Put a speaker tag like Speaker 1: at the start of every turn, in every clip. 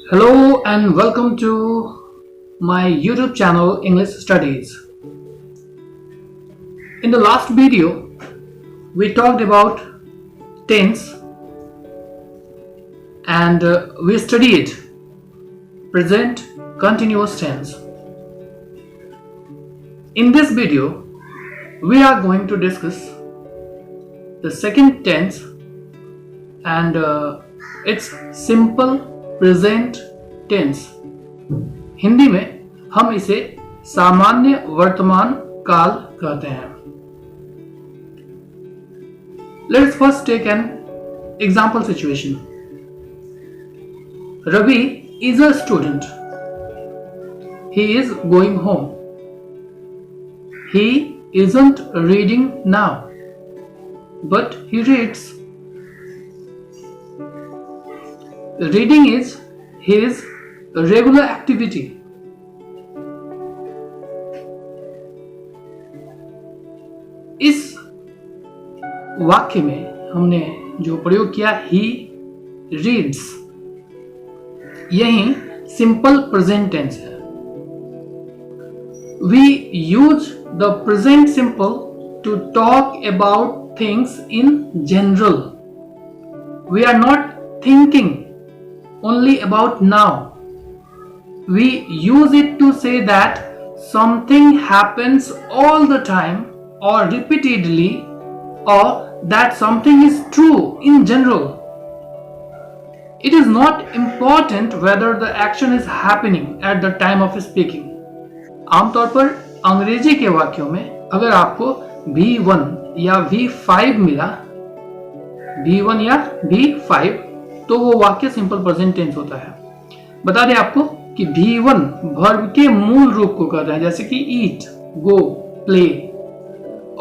Speaker 1: Hello and welcome to my YouTube channel English Studies. In the last video, we talked about tense and we studied present continuous tense. In this video, we are going to discuss the second tense and its simple present tense. Hindi में हम इसे सामान्य वर्तमान काल कहते हैं. Let's first take an example situation. Ravi is a student. He is going home. He isn't reading now but he reads. Reading is his regular activity. इस वाक्य में हमने जो प्रयोग किया he reads, यही सिंपल प्रेजेंट टेंस है. We use the present simple to talk about things in general. We are not thinking only about now. We use it to say that something happens all the time or repeatedly, or that something is true in general. It is not important whether the action is happening at the time of speaking. आमतौर पर अंग्रेजी के वाक्यों में अगर आपको V1 या V5 मिला, V1 या V5, तो वो वाक्य सिंपल प्रेजेंट टेंस होता है. बता दें आपको कि V1 वर्ब के मूल रूप को कहते हैं, जैसे कि ईट, गो, प्ले,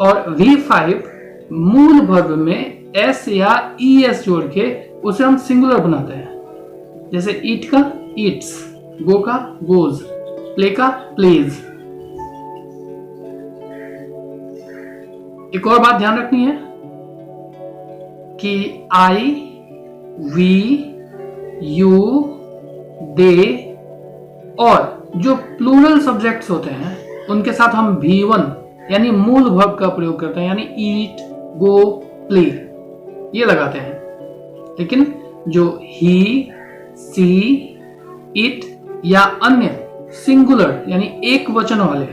Speaker 1: और V5 मूल वर्ब में s या es जोड़ के उसे हम सिंगुलर बनाते हैं, जैसे ईट का ईट्स, गो का गोज, प्ले का प्लेज. एक और बात ध्यान रखनी है कि आई, वी, यू, दे और जो प्लूरल सब्जेक्ट्स होते हैं उनके साथ हम V1 यानी मूल वर्ब का प्रयोग करते हैं, यानी ईट, गो, प्ले ये लगाते हैं. लेकिन जो ही, सी, इट या अन्य सिंगुलर यानी एक वचन वाले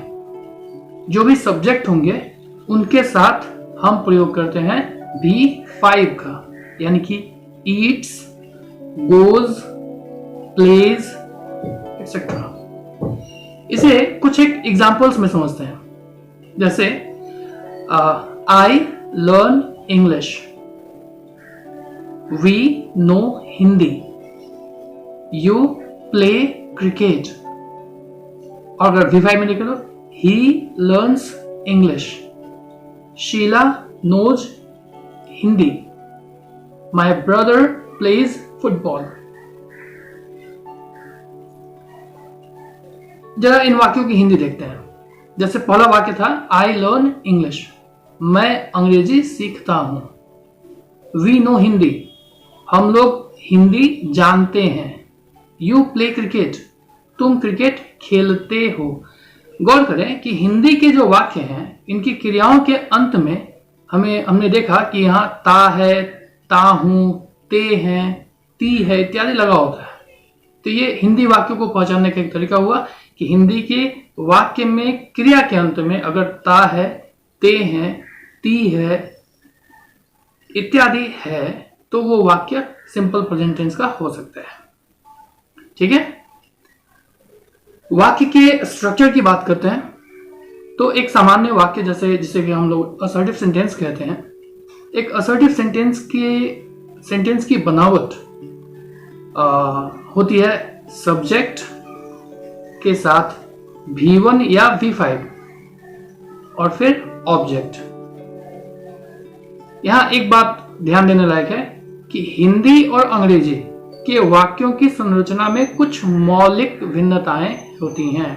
Speaker 1: जो भी सब्जेक्ट होंगे उनके साथ हम प्रयोग करते हैं V5 का, यानी कि eats, goes, plays, etc. इसे कुछ एक एग्जाम्पल्स में समझते हैं. जैसे I learn English, we know Hindi, you play cricket. और अगर V5 में लिखे तो he learns English, Sheila knows Hindi, My brother plays football. जरा इन वाक्यों की हिंदी देखते हैं. जैसे पहला वाक्य था I learn English, मैं अंग्रेजी सीखता हूं. We know Hindi, हम लोग हिंदी जानते हैं. You play cricket, तुम क्रिकेट खेलते हो. गौर करें कि हिंदी के जो वाक्य हैं इनकी क्रियाओं के अंत में हमने देखा कि यहाँ ता है, ता हूं, ते हैं, ती है इत्यादि लगा होता है. तो ये हिंदी वाक्यों को पहचानने का एक तरीका हुआ कि हिंदी के वाक्य में क्रिया के अंत में अगर ता है, ते हैं, ती है इत्यादि है तो वो वाक्य सिंपल प्रेजेंट टेंस का हो सकता है. ठीक है. वाक्य के स्ट्रक्चर की बात करते हैं तो एक सामान्य वाक्य जिसे कि हम लोग असर्टिव सेंटेंस कहते हैं. एक असर्टिव सेंटेंस की बनावट होती है सब्जेक्ट के साथ V1 या V5 और फिर ऑब्जेक्ट. यहां एक बात ध्यान देने लायक है कि हिंदी और अंग्रेजी के वाक्यों की संरचना में कुछ मौलिक भिन्नताएं होती हैं.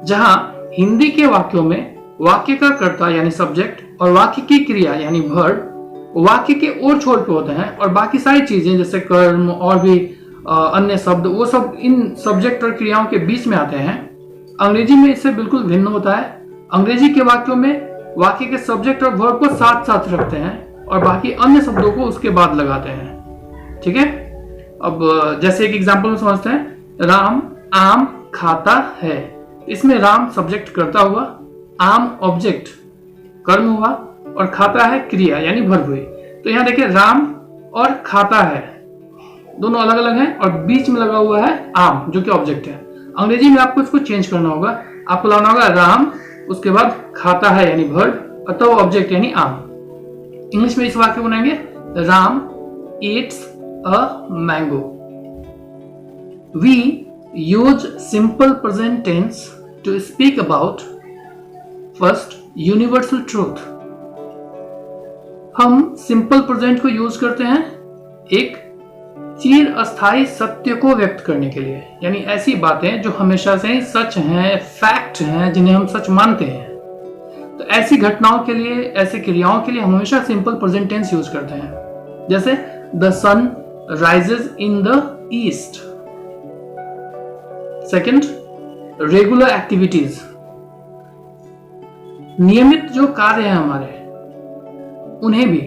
Speaker 1: जहां हिंदी के वाक्यों में वाक्य का कर्ता यानी सब्जेक्ट और वाक्य की क्रिया यानी वर्ब वाक्य के ओर छोर पे होते हैं और बाकी सारी चीजें जैसे कर्म और भी अन्य शब्द, वो सब इन सब्जेक्ट और क्रियाओं के बीच में आते हैं। अंग्रेजी में इससे बिल्कुल भिन्न होता है। अंग्रेजी के वाक्यों में वाक्य के सब्जेक्ट और वर्ब को साथ साथ रखते हैं और बाकी अन्य शब्दों को उसके बाद लगाते हैं। ठीक है, अब जैसे एक एग्जांपल में समझते हैं, राम आम खाता है। इसमें राम सब्जेक्ट करता हुआ, आम ऑब्जेक्ट कर्म हुआ और खाता है क्रिया यानी वर्ब हुई। तो यहाँ देखिए राम और खाता है दोनों अलग अलग हैं और बीच में लगा हुआ है आम जो कि ऑब्जेक्ट है। अंग्रेजी में आपको इसको चेंज करना होगा, आपको लाना होगा राम, उसके बाद खाता है यानी वर्ब, अतः ऑब्जेक्ट यानी आम। इंग्लिश में इस वाक्य को बनाएंगे, Ram eats a mango. We use simple present tense to speak about first universal truth. हम सिंपल प्रेजेंट को यूज करते हैं एक चिर अस्थायी सत्य को व्यक्त करने के लिए, यानी ऐसी बातें जो हमेशा से ही सच हैं, फैक्ट हैं, जिन्हें हम सच मानते हैं। तो ऐसी घटनाओं के लिए, ऐसी क्रियाओं के लिए हम हमेशा सिंपल प्रेजेंट टेंस यूज करते हैं। जैसे the sun rises in the east. Second, regular activities, नियमित जो कार्य हैं हमारे, उन्हें भी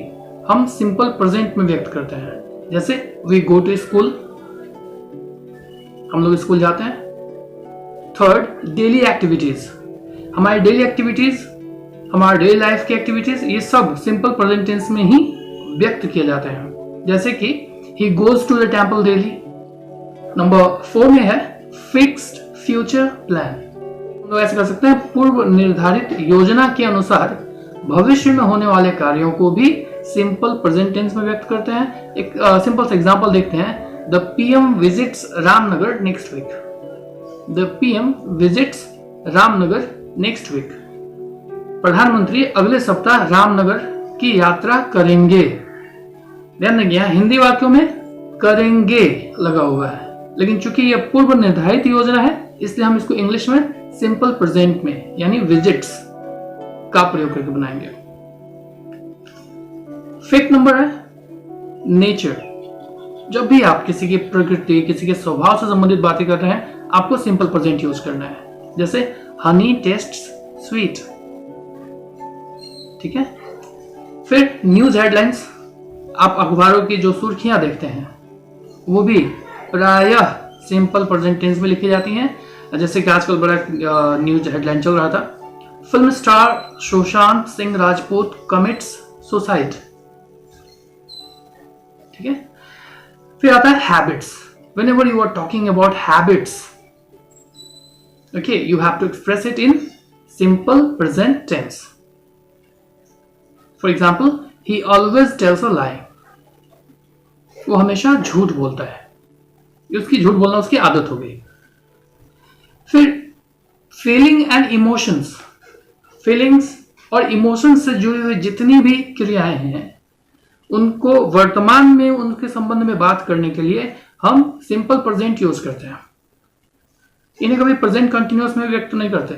Speaker 1: हम सिंपल प्रेजेंट में व्यक्त करते हैं। जैसे वी गो टू स्कूल, हम लोग स्कूल जाते हैं। थर्ड, डेली एक्टिविटीज, हमारी डेली एक्टिविटीज, हमारे डेली लाइफ की एक्टिविटीज, ये सब सिंपल प्रेजेंट टेंस में ही व्यक्त किए जाते हैं। जैसे कि he goes to the temple daily. Number 4 में है फिक्स्ड फ्यूचर प्लान। हम लोग ऐसे कर सकते हैं, पूर्व निर्धारित योजना के अनुसार भविष्य में होने वाले कार्यों को भी सिंपल प्रेजेंट टेंस में व्यक्त करते हैं। एक सिंपल सा एग्जांपल देखते हैं, the PM visits Ramnagar next week. The PM visits Ramnagar next week. प्रधानमंत्री अगले सप्ताह रामनगर की यात्रा करेंगे। ध्यान रखिए, हिंदी वाक्यों में करेंगे लगा हुआ है, लेकिन चूंकि यह पूर्व निर्धारित योजना है इसलिए हम इसको इंग्लिश में सिंपल प्रेजेंट में यानी विजिट्स का प्रयोग करके बनाएंगे। फिफ्थ नंबर है नेचर। जब भी आप किसी की प्रकृति, किसी के स्वभाव से संबंधित बातें कर रहे हैं, आपको सिंपल प्रेजेंट यूज करना है। जैसे हनी टेस्ट्स स्वीट। ठीक है, फिर न्यूज हेडलाइंस, आप अखबारों की जो सुर्खियां देखते हैं वो भी प्रायः सिंपल प्रेजेंट टेंस में लिखी जाती हैं। जैसे कि आजकल बड़ा न्यूज हेडलाइन चल रहा था, film star Sushant Singh Rajput commits suicide. ठीक है, फिर आता है habits. Whenever you are talking about habits, okay, you have to express it in simple present tense. For example, he always tells a lie. वो हमेशा झूठ बोलता है, उसकी झूठ बोलना उसकी आदत हो गई। फिर फीलिंग एंड इमोशंस, फीलिंग्स और इमोशंस से जुड़ी हुई जितनी भी क्रियाएं हैं उनको वर्तमान में उनके संबंध में बात करने के लिए हम सिंपल प्रेजेंट यूज करते हैं। इन्हें कभी प्रेजेंट कंटिन्यूअस में व्यक्त नहीं करते।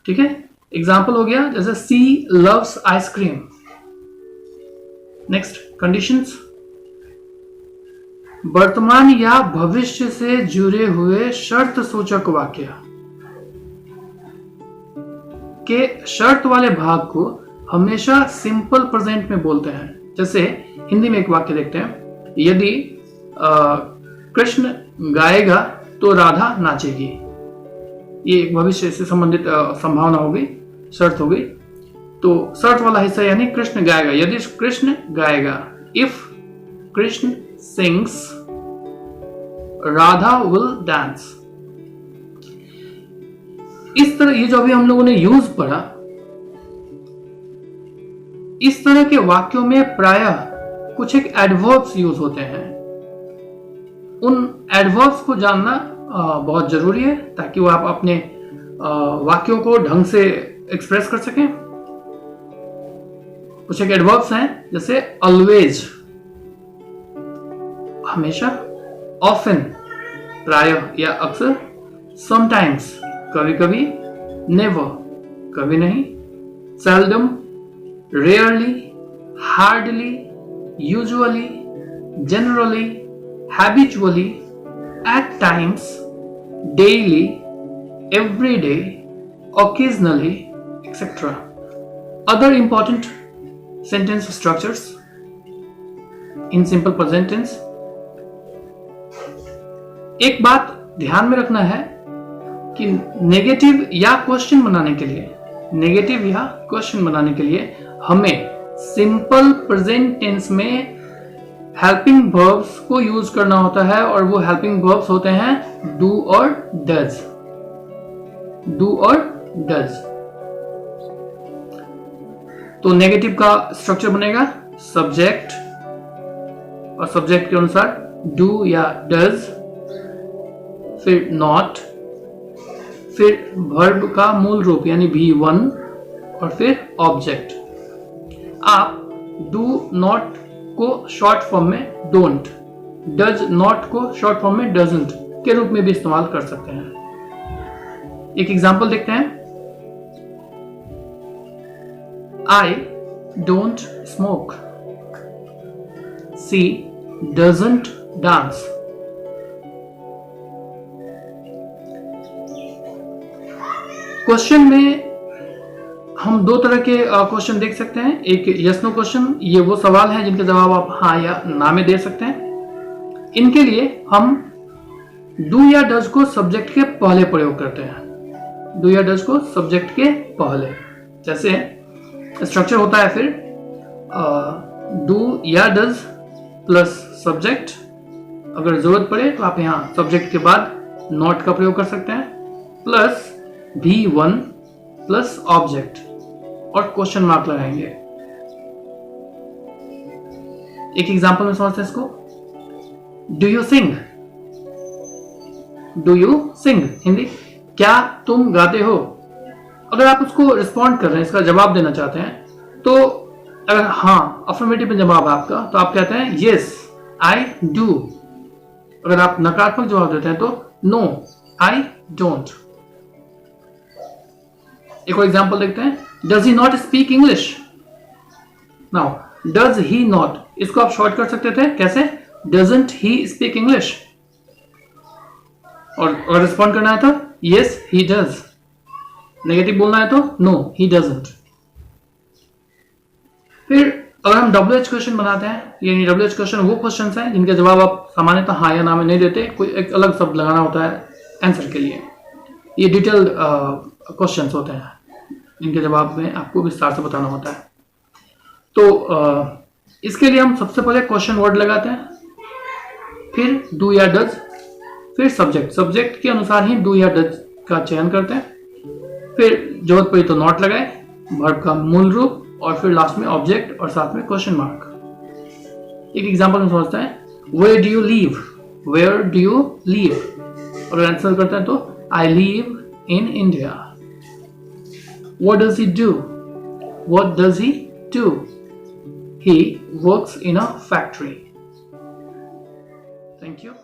Speaker 1: ठीक है, एग्जाम्पल हो गया जैसे सी लव्स आइसक्रीम। नेक्स्ट, कंडीशंस, वर्तमान या भविष्य से जुड़े हुए शर्त सूचक वाक्य के शर्त वाले भाग को हमेशा सिंपल प्रेजेंट में बोलते हैं। जैसे हिंदी में एक वाक्य देखते हैं, यदि कृष्ण गाएगा तो राधा नाचेगी। ये एक भविष्य से संबंधित संभावना हो गई, शर्त हो गई। तो शर्त वाला हिस्सा यानी कृष्ण गाएगा, यदि कृष्ण गाएगा, if Krishna sings Radha will dance. इस तरह ये जो अभी हम लोगों ने यूज पढ़ा, इस तरह के वाक्यों में प्रायः कुछ एक एडवर्ब्स यूज होते हैं। उन एडवर्ब्स को जानना बहुत जरूरी है ताकि वो आप अपने वाक्यों को ढंग से एक्सप्रेस कर सकें। कुछ एक एडवर्ब्स हैं जैसे ऑलवेज हमेशा, ऑफन प्रायः या अक्सर, समटाइम्स कभी कभी, नेवर कभी नहीं, seldom rarely, hardly, usually, generally, habitually, at times, daily, every day, occasionally, etc. Other important sentence structures in simple present tense. एक बात ध्यान में रखना है कि नेगेटिव या क्वेश्चन बनाने के लिए हमें सिंपल प्रेजेंट टेंस में हेल्पिंग वर्ब्स को यूज करना होता है, और वो हेल्पिंग वर्ब्स होते हैं डू और डज। तो नेगेटिव का स्ट्रक्चर बनेगा सब्जेक्ट, और सब्जेक्ट के अनुसार डू या डज, फिर नॉट, फिर वर्ब का मूल रूप यानी V1, और फिर ऑब्जेक्ट। आप डू नॉट को शॉर्ट फॉर्म में डोंट, डज नॉट को शॉर्ट फॉर्म में डजंट के रूप में भी इस्तेमाल कर सकते हैं। एक एग्जांपल देखते हैं। I don't smoke. She doesn't dance. Question में हम दो तरह के क्वेश्चन देख सकते हैं। एक यस नो क्वेश्चन, ये वो सवाल हैं जिनके जवाब आप हाँ या ना में दे सकते हैं। इनके लिए हम डू या डज को सब्जेक्ट के पहले प्रयोग करते हैं। डू या डज को सब्जेक्ट के पहले, जैसे स्ट्रक्चर होता है फिर डू या डज प्लस सब्जेक्ट। अगर जरूरत पड़े तो आप यहाँ सब्जेक्ट के बाद नॉट का प्रयोग कर सकते हैं, प्लस V1 प्लस ऑब्जेक्ट और क्वेश्चन मार्क लगाएंगे। एक एग्जांपल में समझते हैं इसको। Do you sing? Do you sing Hindi, क्या तुम गाते हो? अगर आप उसको रिस्पॉन्ड कर रहे हैं, इसका जवाब देना चाहते हैं, तो अगर हाँ अफर्मेटिव में जवाब आपका, तो आप कहते हैं यस आई डू। अगर आप नकारात्मक जवाब देते हैं तो नो आई डोंट। एक और एग्जांपल देखते हैं। Does he not speak English? Now does he not, इसको आप शॉर्ट कर सकते थे कैसे? Doesn't he speak English. और रिस्पॉन्ड करना है तो यस ही डज। नेगेटिव बोलना है तो नो ही डजंट। फिर अगर हम WH क्वेश्चन बनाते हैं, यानी WH क्वेश्चन वो क्वेश्चन हैं जिनके जवाब आप सामान्यतः हाँ या ना में नहीं देते, कोई एक अलग शब्द लगाना होता है आंसर के लिए। ये डिटेल्ड क्वेश्चंस होते हैं, इनके जवाब में आपको विस्तार से बताना होता है। तो इसके लिए हम सबसे पहले क्वेश्चन वर्ड लगाते हैं, फिर डू या डज, फिर सब्जेक्ट के अनुसार ही डू या डज का चयन करते हैं, फिर जरूरत पड़ी तो नॉट लगाए, वर्ब का मूल रूप, और फिर लास्ट में ऑब्जेक्ट और साथ में क्वेश्चन मार्क। एक एग्जांपल में समझते हैं। Where do you live? Where do you live? और आंसर करते हैं तो I live in India. What does he do? What does he do? He works in a factory. Thank you.